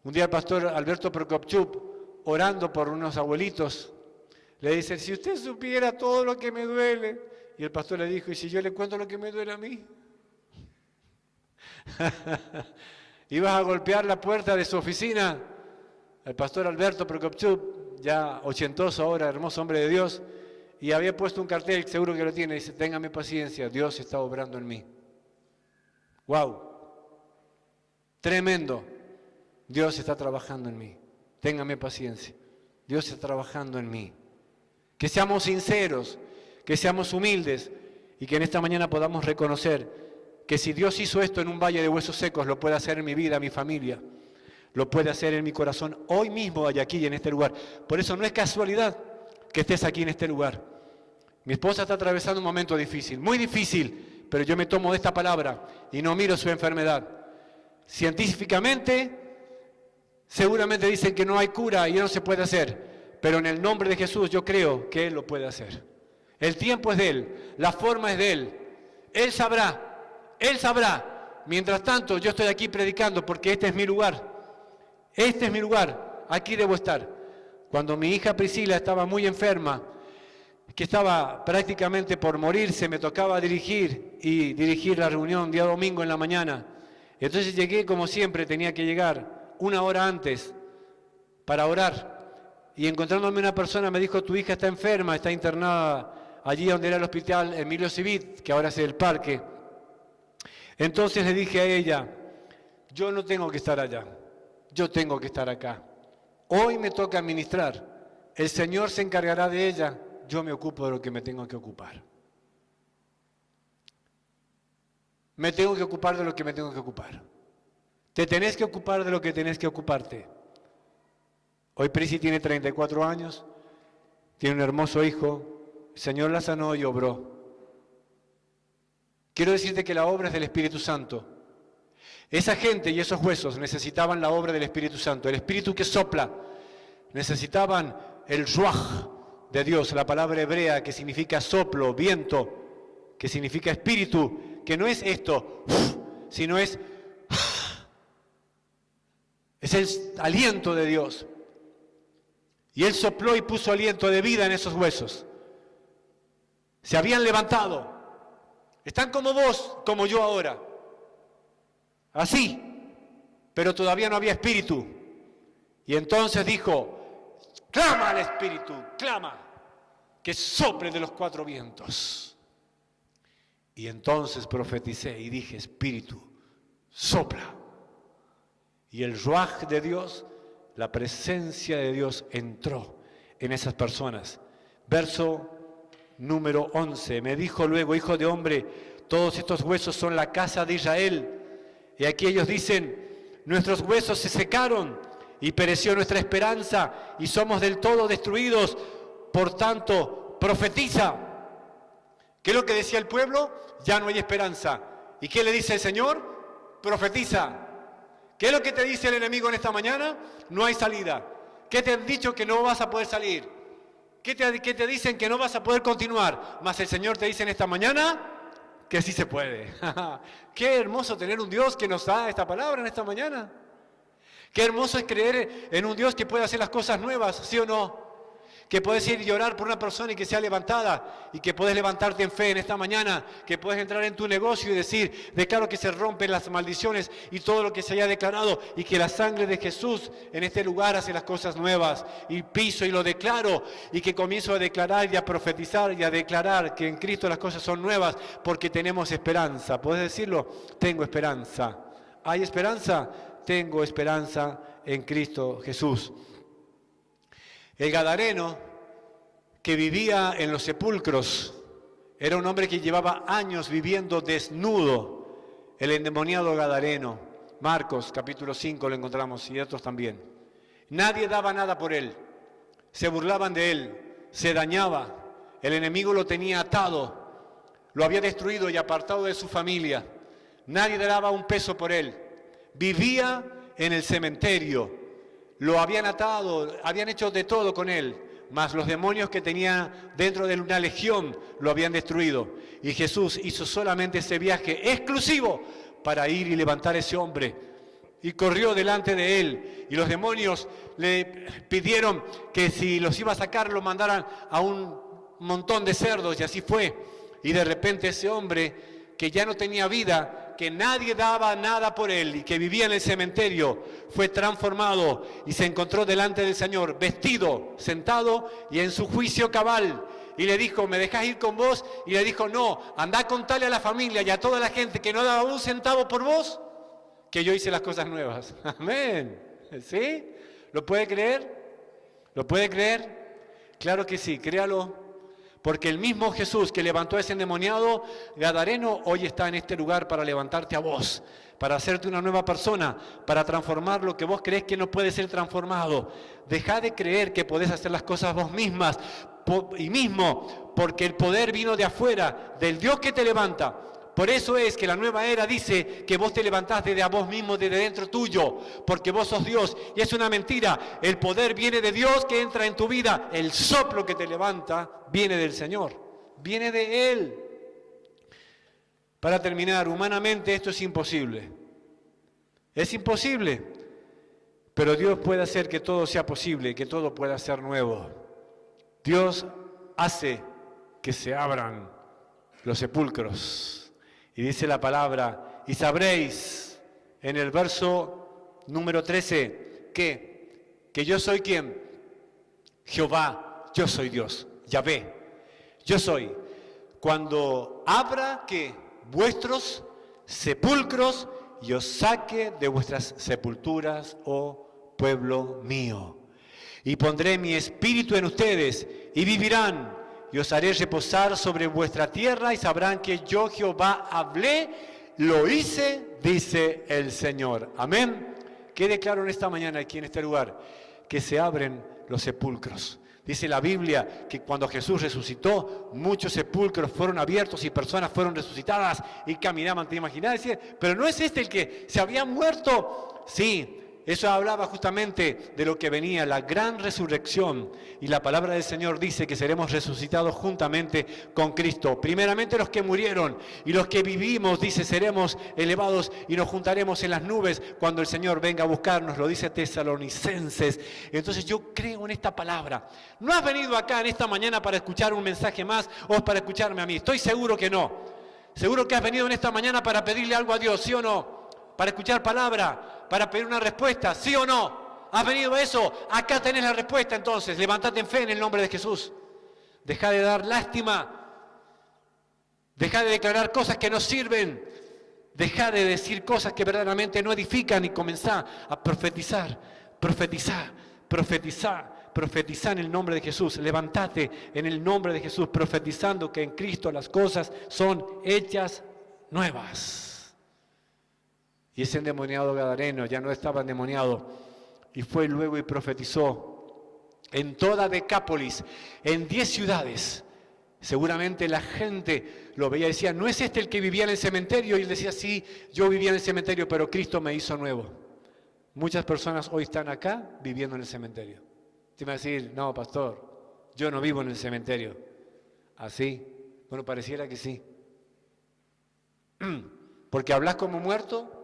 Un día el pastor Alberto Prokopchuk, orando por unos abuelitos, le dice, si usted supiera todo lo que me duele. Y el pastor le dijo, ¿y si yo le cuento lo que me duele a mí? Ibas a golpear la puerta de su oficina. El pastor Alberto Prokopchuk, ya ochentoso ahora, hermoso hombre de Dios, y había puesto un cartel, seguro que lo tiene, dice, téngame paciencia, Dios está obrando en mí. ¡Wow! Tremendo. Dios está trabajando en mí. Téngame paciencia. Dios está trabajando en mí. Que seamos sinceros, que seamos humildes y que en esta mañana podamos reconocer que si Dios hizo esto en un valle de huesos secos, lo puede hacer en mi vida, en mi familia, lo puede hacer en mi corazón hoy mismo, allá aquí, en este lugar. Por eso no es casualidad que estés aquí en este lugar. Mi esposa está atravesando un momento difícil, muy difícil, pero yo me tomo de esta palabra y no miro su enfermedad. Científicamente Seguramente dicen que no hay cura y no se puede hacer, pero en el nombre de Jesús yo creo que Él lo puede hacer. El tiempo es de Él, la forma es de Él. Él sabrá, Él sabrá. Mientras tanto, yo estoy aquí predicando porque este es mi lugar. Este es mi lugar, aquí debo estar. Cuando mi hija Priscila estaba muy enferma, que estaba prácticamente por morirse, me tocaba dirigir la reunión día domingo en la mañana. Entonces llegué como siempre, tenía que llegar 1 hora antes para orar. Y encontrándome una persona me dijo, tu hija está enferma, está internada allí donde era el hospital Emilio Civit, que ahora es el parque. Entonces le dije a ella, yo no tengo que estar allá, yo tengo que estar acá. Hoy me toca ministrar, el Señor se encargará de ella, yo me ocupo de lo que me tengo que ocupar. Me tengo que ocupar de lo que me tengo que ocupar. Te tenés que ocupar de lo que tenés que ocuparte. Hoy Prisi tiene 34 años, tiene un hermoso hijo, el Señor la sanó y obró. Quiero decirte que la obra es del Espíritu Santo. Esa gente y esos huesos necesitaban la obra del Espíritu Santo, el Espíritu que sopla. Necesitaban el ruaj de Dios, la palabra hebrea que significa soplo, viento, que significa espíritu, que no es esto, sino es el aliento de Dios. Y Él sopló y puso aliento de vida en esos huesos. Se habían levantado. Están como vos, como yo ahora. Así, pero todavía no había espíritu. Y entonces dijo, clama al espíritu, clama, que sople de los 4 vientos. Y entonces profeticé y dije, espíritu, sopla. Y el ruaj de Dios, la presencia de Dios entró en esas personas. Verso número 11, me dijo luego, hijo de hombre, todos estos huesos son la casa de Israel. Y aquí ellos dicen, nuestros huesos se secaron y pereció nuestra esperanza y somos del todo destruidos. Por tanto, profetiza. ¿Qué es lo que decía el pueblo? Ya no hay esperanza. ¿Y qué le dice el Señor? Profetiza. ¿Qué es lo que te dice el enemigo en esta mañana? No hay salida. ¿Qué te han dicho que no vas a poder salir? ¿Qué te dicen que no vas a poder continuar? Mas el Señor te dice en esta mañana que sí se puede. Qué hermoso tener un Dios que nos da esta palabra en esta mañana. Qué hermoso es creer en un Dios que puede hacer las cosas nuevas, ¿sí o no? Que puedes ir y orar por una persona y que sea levantada, y que puedes levantarte en fe en esta mañana, que puedes entrar en tu negocio y decir, declaro que se rompen las maldiciones y todo lo que se haya declarado, y que la sangre de Jesús en este lugar hace las cosas nuevas, y piso y lo declaro, y que comienzo a declarar y a profetizar y a declarar que en Cristo las cosas son nuevas, porque tenemos esperanza. ¿Puedes decirlo? Tengo esperanza. ¿Hay esperanza? Tengo esperanza en Cristo Jesús. El gadareno, que vivía en los sepulcros, era un hombre que llevaba años viviendo desnudo, el endemoniado gadareno. Marcos capítulo 5 lo encontramos y otros también. Nadie daba nada por él, se burlaban de él, se dañaba, el enemigo lo tenía atado, lo había destruido y apartado de su familia. Nadie daba un peso por él, vivía en el cementerio. Lo habían atado, habían hecho de todo con él, mas los demonios que tenía dentro de una legión lo habían destruido. Y Jesús hizo solamente ese viaje exclusivo para ir y levantar a ese hombre. Y corrió delante de él, y los demonios le pidieron que si los iba a sacar, lo mandaran a un montón de cerdos, y así fue. Y de repente ese hombre, que ya no tenía vida, que nadie daba nada por él y que vivía en el cementerio, fue transformado y se encontró delante del Señor, vestido, sentado y en su juicio cabal. Y le dijo, ¿me dejás ir con vos? Y le dijo, no, andá a contarle a la familia y a toda la gente que no daba un centavo por vos, que yo hice las cosas nuevas. Amén. ¿Sí? ¿Lo puede creer? ¿Lo puede creer? Claro que sí, créalo. Porque el mismo Jesús que levantó a ese endemoniado gadareno hoy está en este lugar para levantarte a vos, para hacerte una nueva persona, para transformar lo que vos creés que no puede ser transformado. Dejá de creer que podés hacer las cosas vos mismas y mismo, porque el poder vino de afuera, del Dios que te levanta, Por eso es que la nueva era dice que vos te levantás desde a vos mismo, desde dentro tuyo, porque vos sos Dios. Y es una mentira. El poder viene de Dios que entra en tu vida. El soplo que te levanta viene del Señor. Viene de Él. Para terminar, humanamente esto es imposible. Es imposible. Pero Dios puede hacer que todo sea posible, que todo pueda ser nuevo. Dios hace que se abran los sepulcros. Y dice la palabra, y sabréis en el verso número 13, que yo soy ¿quién? Jehová, yo soy Dios, Yahvé, yo soy. Cuando abra ¿qué? Vuestros sepulcros y os saque de vuestras sepulturas, oh pueblo mío. Y pondré mi espíritu en ustedes y vivirán. Y os haré reposar sobre vuestra tierra y sabrán que yo Jehová hablé, lo hice, dice el Señor. Amén. ¿Qué declaro en esta mañana aquí en este lugar? Que se abren los sepulcros. Dice la Biblia que cuando Jesús resucitó, muchos sepulcros fueron abiertos y personas fueron resucitadas y caminaban. ¿Te imaginas? Decía, pero ¿no es este el que se había muerto? Sí. Eso hablaba justamente de lo que venía, la gran resurrección. Y la palabra del Señor dice que seremos resucitados juntamente con Cristo. Primeramente los que murieron y los que vivimos, dice, seremos elevados y nos juntaremos en las nubes cuando el Señor venga a buscarnos, lo dice Tesalonicenses. Entonces yo creo en esta palabra. ¿No has venido acá en esta mañana para escuchar un mensaje más o para escucharme a mí? Estoy seguro que no. Seguro que has venido en esta mañana para pedirle algo a Dios, ¿sí o no? Para escuchar palabra, para pedir una respuesta, ¿sí o no? ¿Has venido a eso? Acá tenés la respuesta entonces. Levántate en fe en el nombre de Jesús. Deja de dar lástima. Deja de declarar cosas que no sirven. Deja de decir cosas que verdaderamente no edifican y comenzá a profetizar, profetizar, profetizar, profetizar en el nombre de Jesús. Levántate en el nombre de Jesús, profetizando que en Cristo las cosas son hechas nuevas. Y ese endemoniado gadareno ya no estaba endemoniado y fue luego y profetizó en toda Decápolis, en 10 ciudades. Seguramente la gente lo veía y decía, ¿no es este el que vivía en el cementerio? Y él decía, sí, yo vivía en el cementerio, pero Cristo me hizo nuevo. Muchas personas hoy están acá viviendo en el cementerio. Te va a decir, no, pastor, yo no vivo en el cementerio. ¿Así? Bueno, pareciera que sí. Porque hablas como muerto.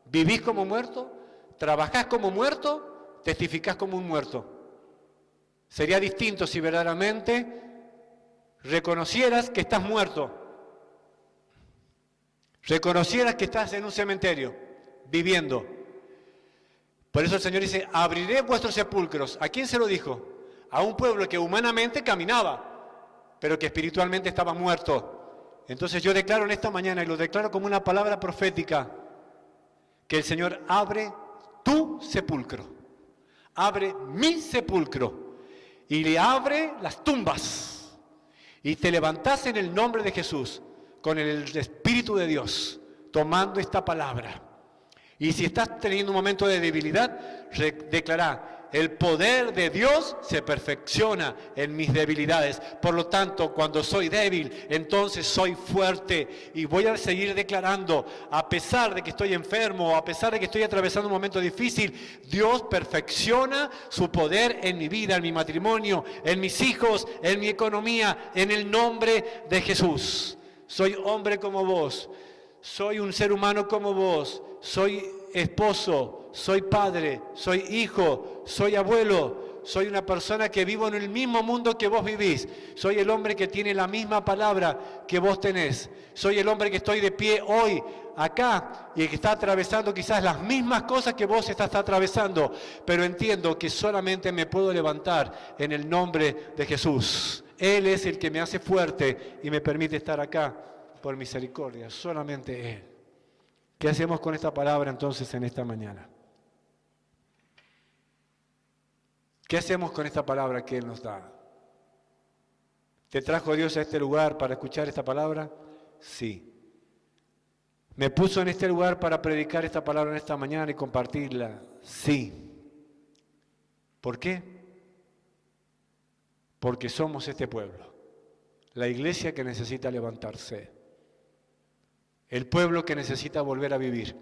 Vivís como muerto, trabajás como muerto, testificás como un muerto. Sería distinto si verdaderamente reconocieras que estás muerto. Reconocieras que estás en un cementerio, viviendo. Por eso el Señor dice, abriré vuestros sepulcros. ¿A quién se lo dijo? A un pueblo que humanamente caminaba, pero que espiritualmente estaba muerto. Entonces yo declaro en esta mañana, y lo declaro como una palabra profética, que el Señor abre tu sepulcro, abre mi sepulcro y le abre las tumbas y te levantás en el nombre de Jesús con el Espíritu de Dios tomando esta palabra. Y si estás teniendo un momento de debilidad, declará, el poder de Dios se perfecciona en mis debilidades. Por lo tanto, cuando soy débil, entonces soy fuerte. Y voy a seguir declarando, a pesar de que estoy enfermo, a pesar de que estoy atravesando un momento difícil, Dios perfecciona su poder en mi vida, en mi matrimonio, en mis hijos, en mi economía, en el nombre de Jesús. Soy hombre como vos, soy un ser humano como vos, soy esposo, soy padre, soy hijo, soy abuelo, soy una persona que vivo en el mismo mundo que vos vivís, soy el hombre que tiene la misma palabra que vos tenés, soy el hombre que estoy de pie hoy acá y que está atravesando quizás las mismas cosas que vos estás atravesando, pero entiendo que solamente me puedo levantar en el nombre de Jesús. Él es el que me hace fuerte y me permite estar acá por misericordia, solamente Él. ¿Qué hacemos con esta palabra entonces en esta mañana? ¿Qué hacemos con esta palabra que Él nos da? ¿Te trajo Dios a este lugar para escuchar esta palabra? Sí. ¿Me puso en este lugar para predicar esta palabra en esta mañana y compartirla? Sí. ¿Por qué? Porque somos este pueblo, la iglesia que necesita levantarse. El pueblo que necesita volver a vivir.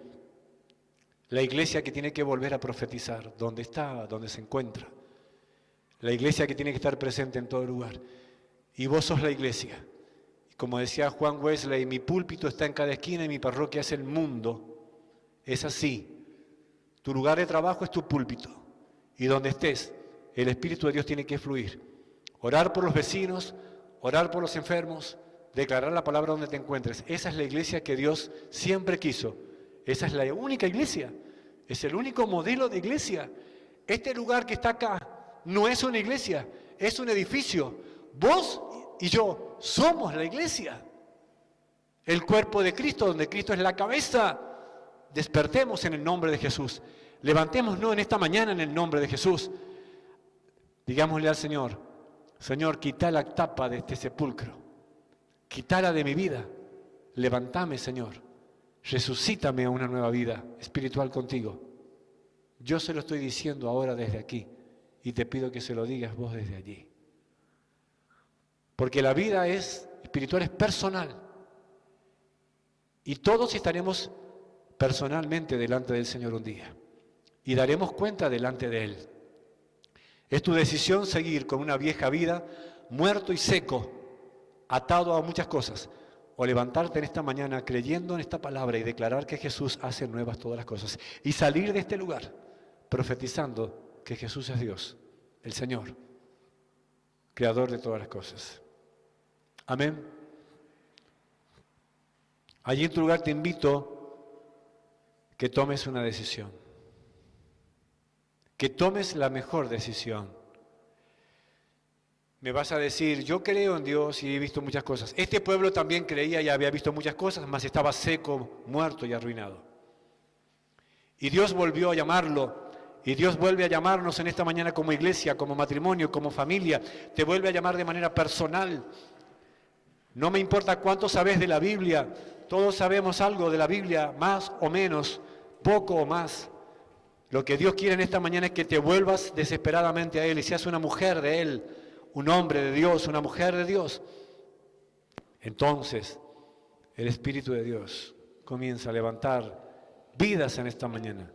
La iglesia que tiene que volver a profetizar, donde está, donde se encuentra. La iglesia que tiene que estar presente en todo lugar. Y vos sos la iglesia. Y como decía Juan Wesley, mi púlpito está en cada esquina y mi parroquia es el mundo. Es así. Tu lugar de trabajo es tu púlpito. Y donde estés, el Espíritu de Dios tiene que fluir. Orar por los vecinos, orar por los enfermos, declarar la palabra donde te encuentres. Esa es la iglesia que Dios siempre quiso. Esa es la única iglesia. Es el único modelo de iglesia. Este lugar que está acá no es una iglesia, es un edificio. Vos y yo somos la iglesia. El cuerpo de Cristo, donde Cristo es la cabeza. Despertemos en el nombre de Jesús. Levantémonos en esta mañana en el nombre de Jesús. Digámosle al Señor, Señor, quita la tapa de este sepulcro. Quítala de mi vida. Levántame, Señor. Resucítame a una nueva vida espiritual contigo. Yo se lo estoy diciendo ahora desde aquí y te pido que se lo digas vos desde allí. Porque la vida espiritual es personal. Y todos estaremos personalmente delante del Señor un día. Y daremos cuenta delante de Él. Es tu decisión seguir con una vieja vida, muerto y seco, atado a muchas cosas. O levantarte en esta mañana creyendo en esta palabra y declarar que Jesús hace nuevas todas las cosas. Y salir de este lugar profetizando que Jesús es Dios, el Señor, creador de todas las cosas. Amén. Allí en tu lugar te invito que tomes una decisión. Que tomes la mejor decisión. Me vas a decir, yo creo en Dios y he visto muchas cosas. Este pueblo también creía y había visto muchas cosas, mas estaba seco, muerto y arruinado. Y Dios volvió a llamarlo. Y Dios vuelve a llamarnos en esta mañana como iglesia, como matrimonio, como familia. Te vuelve a llamar de manera personal. No me importa cuánto sabes de la Biblia. Todos sabemos algo de la Biblia, más o menos, poco o más. Lo que Dios quiere en esta mañana es que te vuelvas desesperadamente a Él y seas una mujer de Él, un hombre de Dios, una mujer de Dios. Entonces, el Espíritu de Dios comienza a levantar vidas en esta mañana.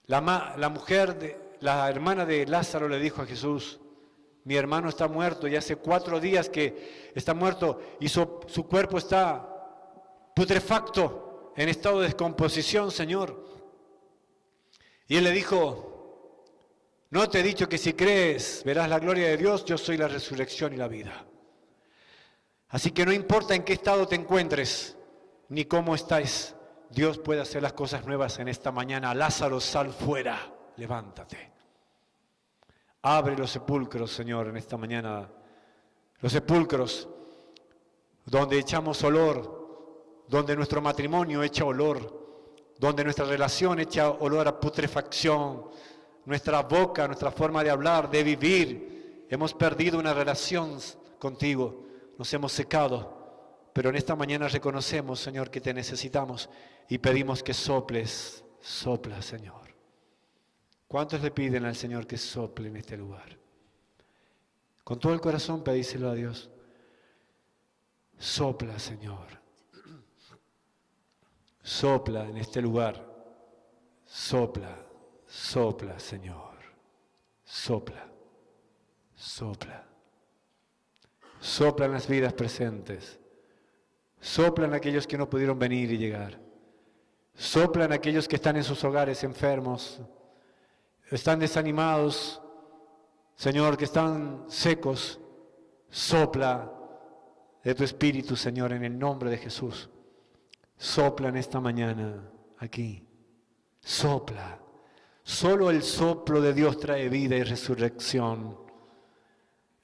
La hermana de Lázaro le dijo a Jesús, mi hermano está muerto y hace 4 días que está muerto y su cuerpo está putrefacto, en estado de descomposición, Señor. Y él le dijo, no te he dicho que si crees verás la gloria de Dios, yo soy la resurrección y la vida. Así que no importa en qué estado te encuentres, ni cómo estáis, Dios puede hacer las cosas nuevas en esta mañana. Lázaro, sal fuera, levántate. Abre los sepulcros, Señor, en esta mañana. Los sepulcros donde echamos olor, donde nuestro matrimonio echa olor, donde nuestra relación echa olor a putrefacción, nuestra boca, nuestra forma de hablar, de vivir. Hemos perdido una relación contigo, nos hemos secado. Pero en esta mañana reconocemos, Señor, que te necesitamos y pedimos que soples, sopla, Señor. ¿Cuántos le piden al Señor que sople en este lugar? Con todo el corazón pedíselo a Dios. Sopla, Señor. Sopla en este lugar. Sopla, sopla, Señor. Sopla, sopla. Sopla en las vidas presentes. Soplan aquellos que no pudieron venir y llegar. Soplan aquellos que están en sus hogares enfermos, están desanimados, Señor, que están secos. Sopla de tu Espíritu, Señor, en el nombre de Jesús. Sopla en esta mañana aquí. Sopla. Solo el soplo de Dios trae vida y resurrección.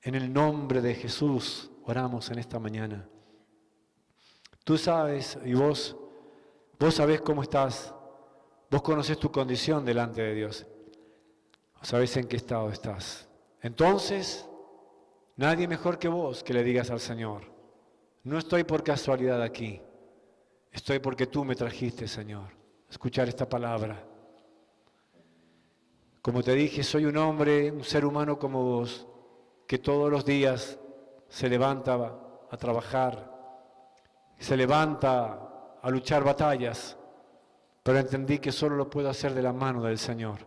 En el nombre de Jesús oramos en esta mañana. Tú sabes, y vos sabés cómo estás, vos conocés tu condición delante de Dios, sabés en qué estado estás. Entonces, nadie mejor que vos que le digas al Señor, no estoy por casualidad aquí, estoy porque tú me trajiste, Señor, a escuchar esta palabra. Como te dije, soy un hombre, un ser humano como vos, que todos los días se levanta a trabajar, se levanta a luchar batallas, pero entendí que solo lo puedo hacer de la mano del Señor.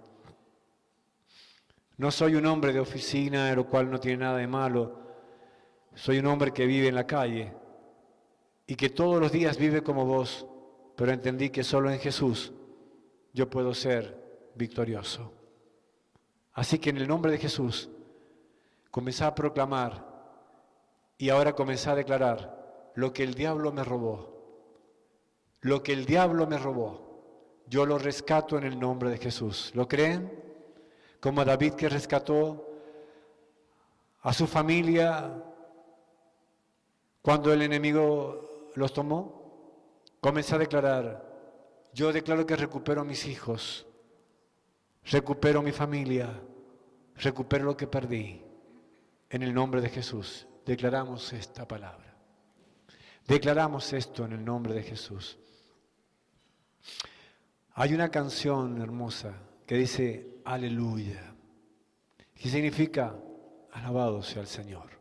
No soy un hombre de oficina, lo cual no tiene nada de malo. Soy un hombre que vive en la calle y que todos los días vive como vos, pero entendí que solo en Jesús yo puedo ser victorioso. Así que en el nombre de Jesús comencé a proclamar y ahora comencé a declarar lo que el diablo me robó. Lo que el diablo me robó, yo lo rescato en el nombre de Jesús. ¿Lo creen? Como David, que rescató a su familia cuando el enemigo los tomó. Comencé a declarar, yo declaro que recupero a mis hijos, recupero mi familia, recupero lo que perdí. En el nombre de Jesús declaramos esta palabra. Declaramos esto en el nombre de Jesús. Hay una canción hermosa que dice Aleluya, que significa alabado sea el Señor.